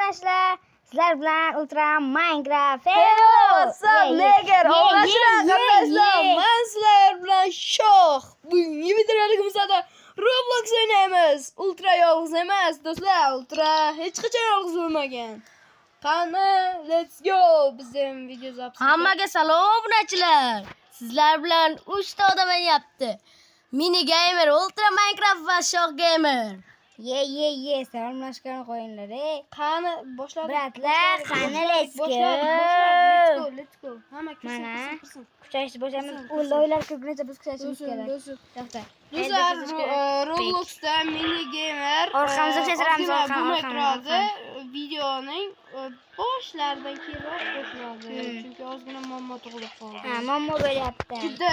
obunachilar. Sizlar bilan Ultra Minecraft. Hello, what's up, nigger? Obunachilar, qatnashlar. Men sizlar bilan shoh. Bugungi videoligimizda Roblox o'ynaymiz. Ultra yolg'iz emas, do'stlar. Ultra hech qachon yolg'iz bo'lmagan. Qani, let's go. Bizim video zapis. Hammaga salom obunachilar. Sizlar bilan 3 ta odam o'ynayapti. Mini gamer, Ultra Minecraft va Shoh gamer. Ye. Salomlashgan qo'yinglar. Qani, boshladik. Bratlar, qani let's go. Let's go. Hamma kirsin. Kuchayishni boshlaymiz. O'ylar ko'pincha biz kuchayishimiz kerak. To'xta. Do'stlar, Robloxda mini gamer Orqamizga chizamiz, orqamizga videoning boshlaridan keyinroq qo'shiladi. Chunki ozgina muammo tug'ilib qoldi. Ha, muammo bo'lyapti. Juda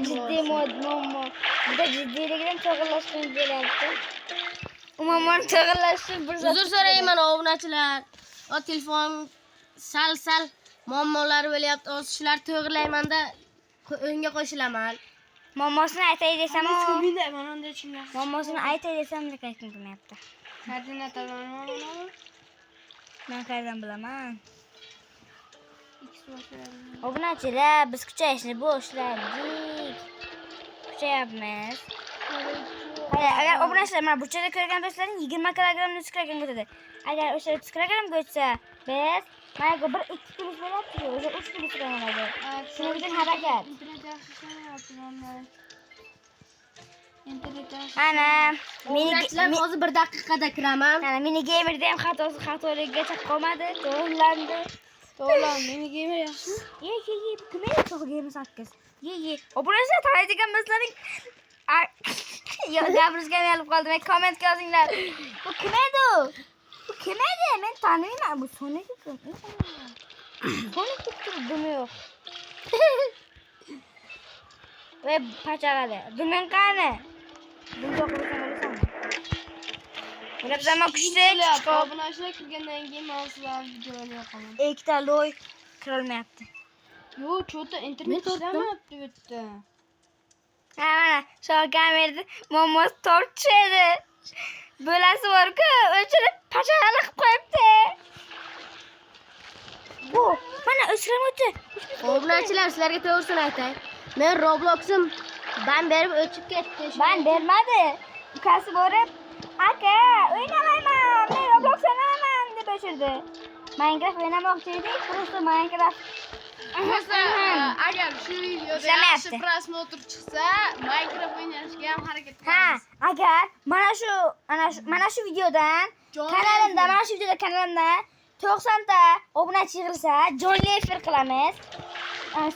jiddiy muammo. Juda jiddiyligidan to'g'irlashgan bo'lyapti. Umuman to'g'irlashni bir Uzr so'rayman obunachilar. O telefon sal muammolari bo'lyapti. Hozir shular to'g'irlaymanda o'yinga qo'shilaman. muammosini aytay desam, Mana unday tushundim. muammosini aytay desam, lekin aytmayapti. Koordinatalarni olaman. Men qayerdan bilaman? X boshladim. Obunachilar, biz kuchayishni boshladik. Kuchayapmiz. Agar obunachilar mana bu yerda ko'rgan do'stlaring 20 kilogramm 100 kilogramm o'tadi. Agar o'sha 100 kilogramm o'tsa, biz mana 1-2 kilo bo'lyapti, o'sha 3 kilo bo'ladi. Shuning uchun harakat. Ana, Obunachilar hozir 1 daqiqada kiraman. Ana mini gamerda ham xatoligigacha qolmadi, to'g'rilandi. Mini gamer yaxshimi? Ye, kim edi to'g'ri 8? Ye. Obunachilar taraydigan bizlarning yo, gapirishga olib qoldim. Kommentga yozinglar. Bu kim edi? Men taniyman. Bu Sonic kim? Sonic dumi yo'q. Ve pachag'ali. Dumen qani? Bunga qo'ysan. Bular zaman kuchli. Obunachilar kirgandan keyin men sizlar videoni yoqaman. Ikkita loy kirolmayapti. Yo'q, cho'ta internet ishlamayapti bu yerda. Ha, mana shu kamerada momos tortishadi. Bo'lasi bor-ku, o'chirib pachag'ali qilib qo'yibdi. Bu, mana o'chiramadi. Obunachilar, sizlarga to'g'risini aytay. Men Roblox'im ban berib o'chib ketdi. Ben bermadi. Ukasi borib, "Aka, o'ynamayman. Men Roblox o'ynayman" deb o'chirdi. Minecraft o'ynamoqchi edik, просто Minecraft. Agar shu videoda Ishlamayapti. yaxshi prosmotr chiqsa, Minecraft o'ynashga ham harakat Ha, qilamiz. agar mana shu videodan kanalimda 90 ta obunachi yig'ilsa, jonli efir qilamiz.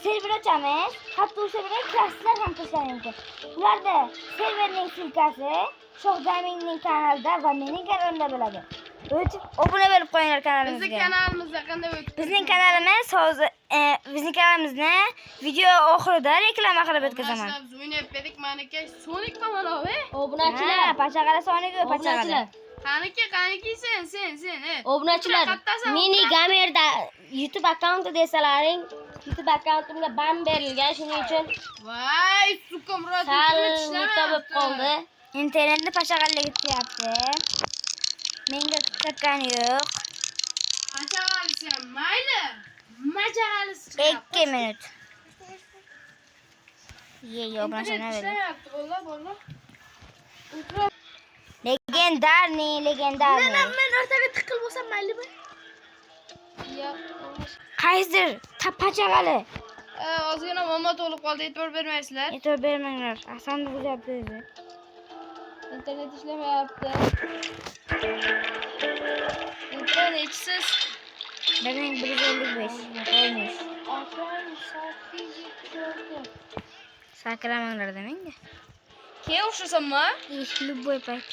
Server ochamiz. Hatto o'sha bilan klasslar ham qilishimiz mumkin. Ularda serverning silkasi Shoh Gamingning kanalida va mening kanalimda bo'ladi. O'tib obuna bo'lib qo'yinglar kanalimizga. Bizning kanalimizda qanday o'tib? Bizning kanalimiz hozir bizning kanalimizni video oxirida reklama qilib o'tkazaman. Biz o'ynab berdik, maniki Sonic qamalovi. Obunachilar, Pachag'ali Sonic obunachilar. Qaniki sen. Obunachilar, mini gamerda YouTube akkaunti desalaring, YouTube akkauntimga ban berilgan, shuning uchun Voy, suka murod. sal bitta bo'lib qoldi. Internetni pachag'aliga qilyapti. Menga tuqqani yo'q. Qanchag'alisi ham mayli. Majag'alisi 2 minut. Yo'q, mana shuni berdi. Legendarniy. Men o'rtaga tiqil bo'lsam maylimi? Yo'q. Qaysidir pachag'ali. Ozgina muammo tug'ilib qoldi, e'tibor bermaysizlar. E'tibor bermanglar. Asamni buzyapti o'zi. Internet ishlamayapti. Internet nechisiz? 1155. Olmuş. Sakramanglar demangda. Keyin o'xshasammi? Любой payt.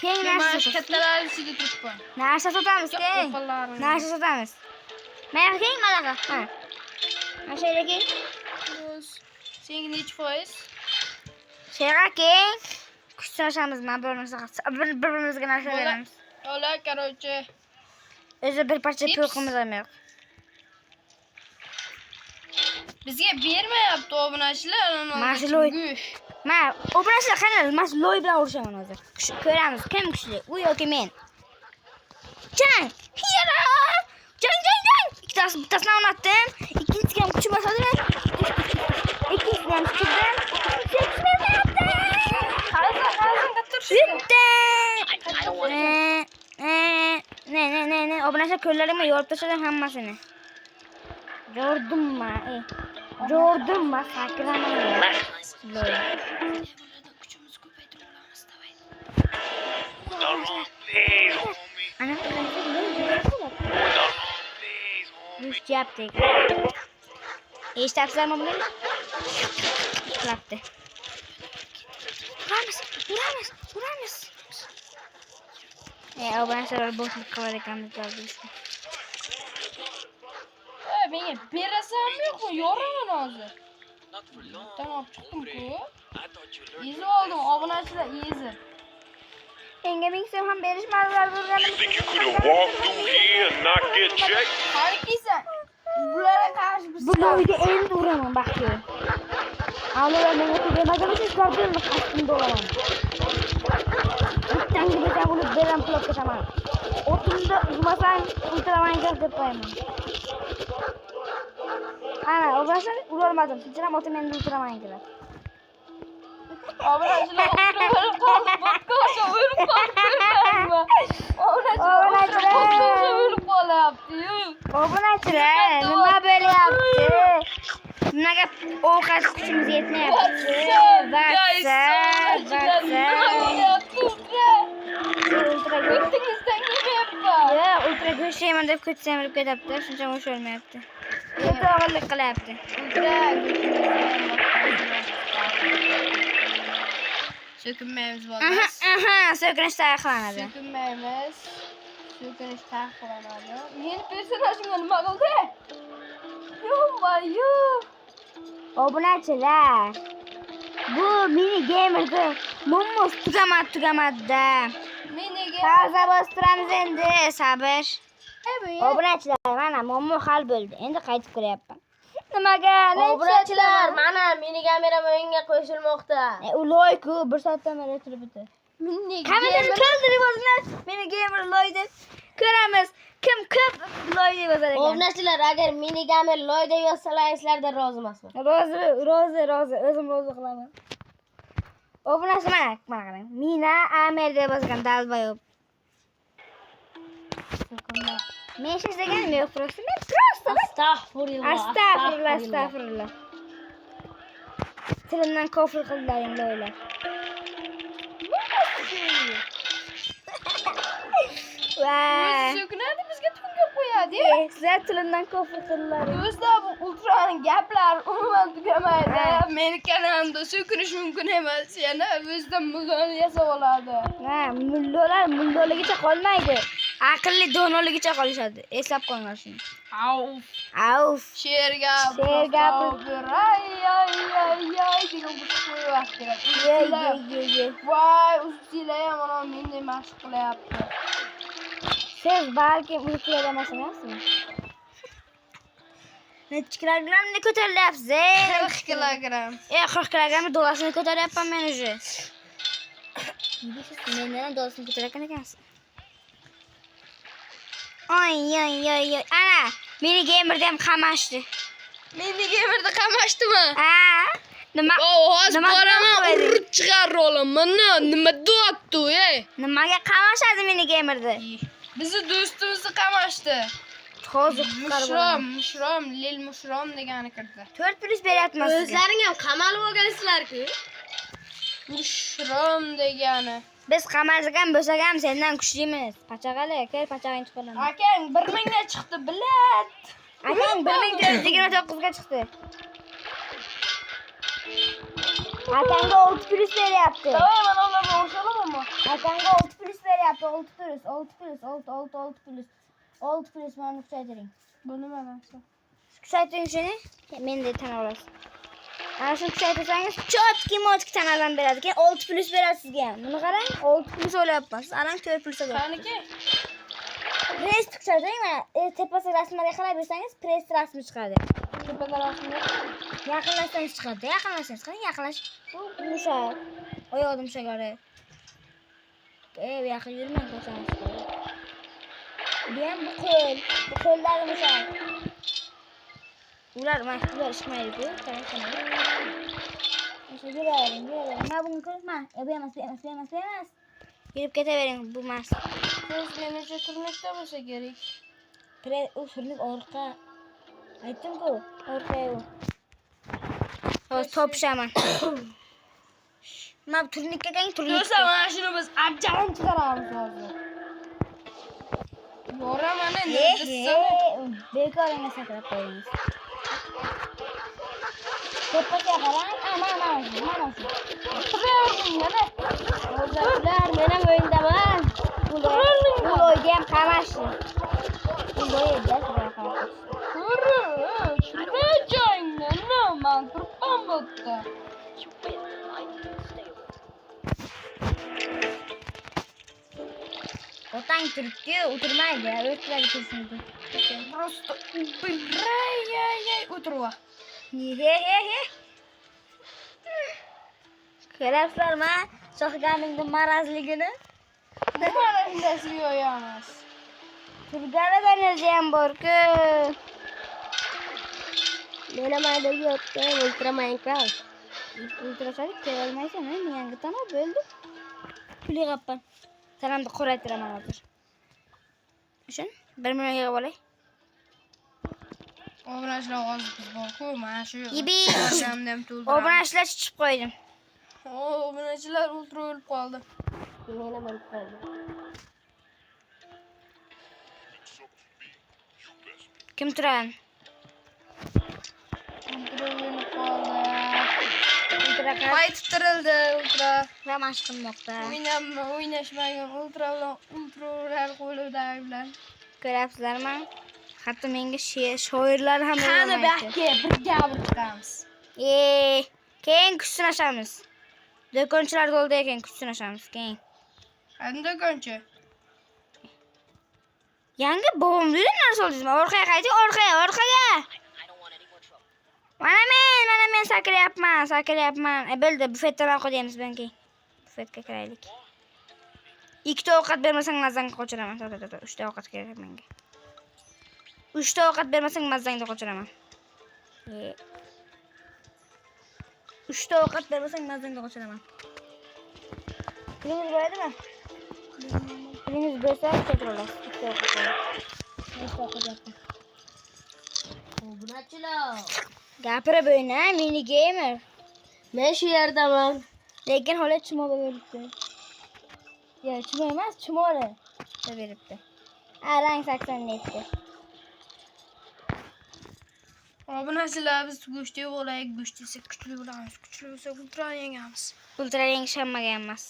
Keng Mana narsa shu kattalar ichida turibman. narsa sotamiz, keng. Narsa sotamiz. Mana keng malaqa. Ha. Mana shu yerga keng. Senga necha foiz? Shega keng. Kuch sinashamiz, men bir-birimizga narsa beramiz. Ola, короче. O'zi bir parcha pulimiz ham yo'q. Bizga bermayapti obunachilar. Mana shu loy. Mana obunachilar qani, mana shu loy bilan urushaman hozir. Ko'ramiz kim kuchli, u yoki men. Jang. Hero. Jang. Bittasini o'rnatdim. Ikkinchisiga ham kuchi bosadi. Ikkinchisiga ham tushirdim. Ne. Obunachilar ko'llaringmi yorib tashladim hammasini. Jordimma sakraman. Ana yaptık. Eshityapsizlarmi buni? Qilibdi. Uramiz. Obunachilar bo'shlik qilar ekanmiz bizga. Menga berasanmi yo'qmi? Yo'raman hozir. Tamam, chiqdim-ku. Ezib oldim, obunachilar ezib. Menga ming so'm ham berishmadilar You think you could have walked through here and not get checked? Qani kelsan? Bularga qarshi biz Bu loyga endi uraman baxti. Avvalo menga tegmagan uchun ko'rdimmi qasdimda uraman. Bittang bitta uni beram qilib ketaman. O'timda urmasang ultraman deb qo'yaman. Ana, o'g'rasini urolmadim. Kechiram o'tim endi ultraman kerak. obunachilar o'tirib qoldi. Boshqa o'lib qoldi. Obunachilar nima bo'lyapti? Nimaga ovqat kuchimiz yetmayapti? Ultra go'sht yeyman deb ko'chsa yurib ketyapti. Shuncha o'sha olmayapti. O'ta og'irlik qilyapti. So'kinmaymiz bo'lmas. So'kinish taqiqlanadi. So'kinish taqiqlanadi. Meni personajimga nima qildi? Yo. Obunachilar. Bu mini gamerda mummos tugamadi-da. Taza bostiramiz endi, sabr. Obunachilar, mana mommo hal bo'ldi. Endi qaytib kiryapman. Nimaga? Obunachilar, mana meni kameram o'yinga qo'shilmoqda. U loy-ku, 1 soatdan beri turib bitti. Kamerani keltirib o'zlar. Meni gamer loy deb ko'ramiz. Kim ko'p loy deb yozar ekan. Obunachilar, agar meni kamer loy deb yozsalaringizlarda rozi emasman. Rozi. O'zim rozi qilaman. Obunachilar, mana qarang. Mina Amer deb yozgan dalbayob. Men ishlaganim yo'q, просто. Men просто Astagfirullah. Tilimdan kofir qildilaring loylar. Vay. So'kinadi bizga tunga qo'yadi. Sizlar tilimdan kofir qildilaring. Do'stlar, bu ultraning gaplari umuman tugamaydi. Meni kanalimda so'kinish mumkin emas. Yana o'zidan muzoni yasab oladi. Ha, mulloligicha qolmaydi. Aqlli do'noligicha qolishadi. Eslab qo'yinglar shuni. Auf. Sherga Ay. degan qo'shiq qo'yish kerak. Ye. Voy, ustilar ham mana meni mashq qilyapti. Siz balki uyqular emasmi? Necha kilogrammni ko'tarilyapsiz? 40 kilogramm. 40 kilogramm dolasini ko'taryapman men уже. Mendan dolasini ko'tarayotgan ekansiz. Oy. Ana, meni gamerda ham qamashdi. Meni gamerda qamashdimi? Ha? Nima? Hozir boraman, urib chiqarib olaman. Nima deyapti, ey? Nimaga qamashadi meni gamerda? Bizni do'stimizni qamashdi. Hozir Mushrom, lil mushrom degani kirdi. 4+ beryapman sizga. O'zlaring ham qamalib olgansizlar-ku. Mushrom degani. Biz qamalgan bo'lsak ham sendan kuchlimiz. Pachag'ali, kel pachag'ing chiqaman. Akang 1000 ga chiqdi, bilat. Akang 1429 ga chiqdi. Akanga 6+ beryapti. Voy, mana ularga o'xshalamanmi? Akanga 6+ beryapti, 6+ mana kuchaytiring. Bu nima narsa? Kuchaytiring shuni. Men de tan olasiz. Ana shuni kuchaytirsangiz chotki tanaldan beradi. Keyin 6+ beradi sizga ham. Buni qarang, 6+ o'ylayapman. Siz arang 4+ olasiz. Qaniki? Press kuchaytiring mana. Tepasi rasmlarga qarab bersangiz, press rasmi chiqadi. Tepada rasmi. Yaqinlashsangiz chiqadi. Yaqinlash. Bu mushak. Oyoqda mushak bor. Yaqin yurmang qo'ysangiz. Ben bu ko'l. Bu ko'llar misal. Ular mahsullar chiqmaydi-ku. Qarang. O'sha yuravering. Ma bunga ko'rma. Bu emas. Yurib ketavering bu emas. Siz menimcha turnukda bo'lsa kerak. U surnuk orqa. Aytdim-ku, orqa u. Hozir topshaman. Ma turnikka qang turnik. Do'stlar, mana shuni biz abjalan chiqaramiz hozir. Yoraman endi desam. Bekoringga sakrab qo'yingiz. To'ppaga qarang. Mana shu. Ular mening o'yindaman. Bu o'yga ham qamashdi. Bu o'yda qanaqa? Shunday joyingda man turibman bu yerda. Otang turibdi, o'tirmaydi. O'tiradi tursin. Просто ай o'tirwa. He. Ko'rasizlarmi? Shohganingning marazligini? Mana shundasi yo'yamiz. Turganidan o'zi ham bor-ku. Mena maydagi yotgan Ultra Minecraft. Ultrasalik ko'rolmaysan, men yangi tanib bo'ldi. Puli qappan. Sanamni qoraytiraman hozir. Shun 1 million yig'ib olay. Obunachilar hozir biz bor-ku, mana shu. Yibi. Shamdam to'ldiramiz. Obunachilar chiqib qo'ydim. Obunachilar ultra o'lib qoldi. Mena bo'lib qoldi. Kim turan? Ultra o'lib qoldi. Ultra qara. Qaytib ultra. Ramash qilmoqda. O'ynashmagan ultralar qo'lida bilan. Ko'rasizlarmi? Hatto menga shoirlar ham Qani yo'lamaydi. bakka birga chiqamiz. Keyin kuch sinashamiz. Do'konchilar bo'ldi ekan, kuch sinashamiz keyin. Qani do'konchi? Yangi bobomni narsa oldingizmi? Orqaga qayting, orqaga. Mana men sakrayapman. Bo'ldi, bufetdan ovqat yeymiz bunga. Bufetga kiraylik. 2 ta ovqat bermasang mazangni qochiraman. 3 ta ovqat kerak menga. 3 ta ovqat bermasang mazangni qochiraman. 3 ta ovqat bermasang mazangni qochiraman. Pulingiz bo'ladimi? Pulingiz bo'lsa ketir olasiz. 2 ta ovqat. 5 ta ovqat yapman. Obunachilar. Gapirib o'yna, mini gamer. Men shu yerdaman. Lekin hali chumoli beribdi. Yo'q, chumoli emas, chumoli beribdi. Rang 87. Obunachilar biz go'shtga bo'laylik, go'sht desak kuchli bo'lamiz. Kuchli bo'lsa ultra yengamiz. Ultra yengishammagan emas.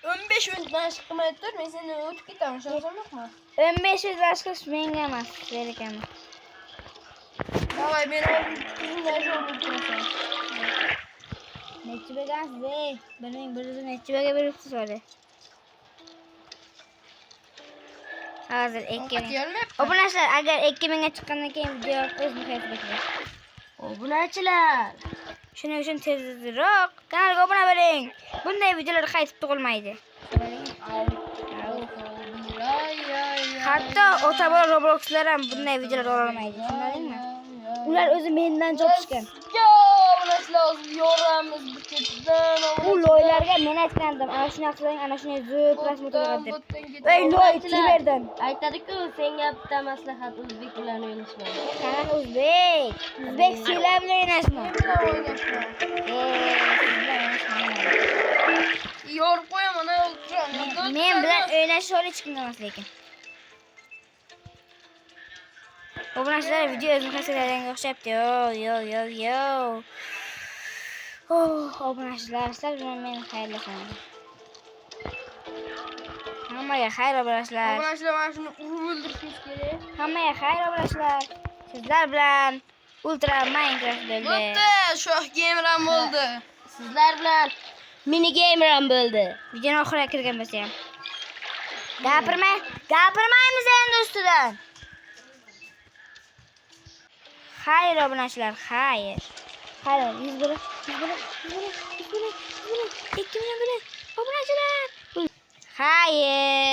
15 minutdan chiqmay tur, men seni o'tib ketaman, ishonsanmi? 15 yuz boshqa menga emas, berikaman. Davay, men o'zimdan sho'rib turasan. Nechi bergansiz? Bilmang, bir o'zi nechi berga beribsiz hali. Hozir 2000. Obunachilar, agar 2000 ga chiqqandan keyin video o'zini Facebook'da. Obunachilar. Shuning uchun tezroq kanalga obuna bo'ling. Bunday videolar qaytib tug'ilmaydi. Hatto ota-bola Roblox'lar ham bunday videolar ololmaydi. Tushundingmi? Ular o'zi mendan chopishgan. Obunachilar hozir yoramiz bu chetdan. Bu loylarga men aytgandim. Ana shuni qiling, ana shuni zo'r prasmotrga deb. Ey loy Twitter Aytadi-ku, senga bitta maslahat o'zbek bilan o'ynashmaydi. qanaqa o'zbek? O'zbek sizlar bilan o'ynashma. Yorib qo'yaman, ultra. Men bilan o'ynash hech kimga emas lekin. Obunachilar video o'zini hasillarga o'xshabdi. Yo. Obunachilar, sizlar bilan men xayrlashaman. Hammaga xayr obunachilar. Obunachilar mana shuni urib o'ldirishimiz kerak. Hammaga xayr obunachilar. Sizlar bilan Ultra Minecraft bo'ldi. Bo'pti, shoh gamer ham bo'ldi. Sizlar bilan mini gamer ham bo'ldi. Videoni oxiriga kirgan bo'lsa ham. Gapirmaymiz endi ustidan. Xayr obunachilar, xayr. 100 bo'la. 2 million bo'la. Obunachilar. Xayr.